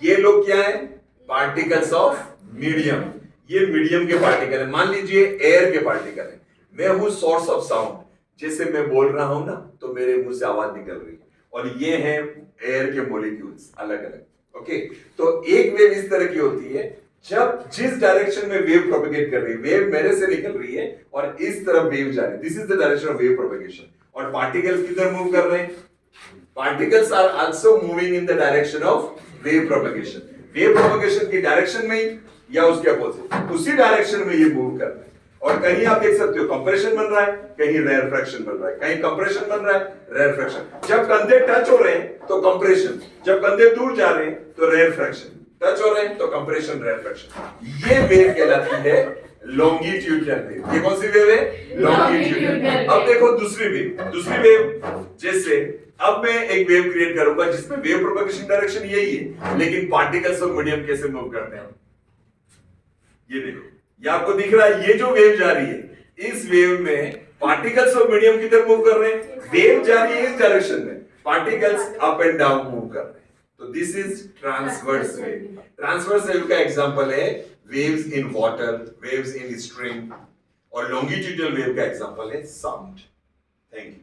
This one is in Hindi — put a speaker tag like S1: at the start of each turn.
S1: ये लोग क्या है? Particles of medium. ये मीडियम के पार्टिकल है। मान लीजिए एयर के पार्टिकल है, मैं हूं सोर्स ऑफ साउंड, जैसे मैं बोल रहा हूं ना तो मेरे मुंह से आवाज निकल रही है, और ये है एयर के मॉलिक्यूल्स अलग अलग। ओके, तो एक वेव इस तरह की होती है, जब जिस डायरेक्शन में वेव प्रोपेगेट कर रही है, वेव मेरे से निकल रही है और इस तरफ वेव जा रही है, this is the direction of wave propagation. और पार्टिकल्स किधर मूव कर रहे हैं? Particles are also moving in the direction of wave propagation. Wave propagation की डायरेक्शन में ही या उसके अपोजिट, उसी डायरेक्शन में ये मूव कर रहे हैं। और कहीं आप देख सकते हो कंप्रेशन बन रहा है, कहीं रेयरफ्रैक्शन बन रहा है, कहीं कंप्रेशन बन रहा है, रेयरफ्रैक्शन। जब कंधे टच हो रहे हैं तो कंप्रेशन, जब कंधे दूर जा रहे हैं तो रेयरफ्रैक्शन, टच हो रहे हैं तो कंप्रेशन रेयरफ्रैक्शन। ये वेव कहलाती है लॉन्गिट्यूडनल वेव। ये कौन सी वेव है? लॉन्गिट्यूडनल। अब देखो दूसरी वेव, जैसे अब मैं एक वेव क्रिएट करूंगा जिसमें वेव प्रोपेगेशन डायरेक्शन यही है, लेकिन पार्टिकल्स ऑफ मीडियम कैसे मूव करते हैं? ये देखो, ये आपको दिख रहा है, ये जो वेव जा रही है, इस वेव में पार्टिकल्स ऑफ मीडियम किधर मूव कर रहे हैं? वेव जा रही है इस डायरेक्शन में, particles up and down move कर रहे हैं। तो this is transverse wave. Transverse wave का एग्जांपल है waves in water, waves in string, और लॉन्गिट्यूडनल वेव का एग्जांपल है साउंड। Thank you.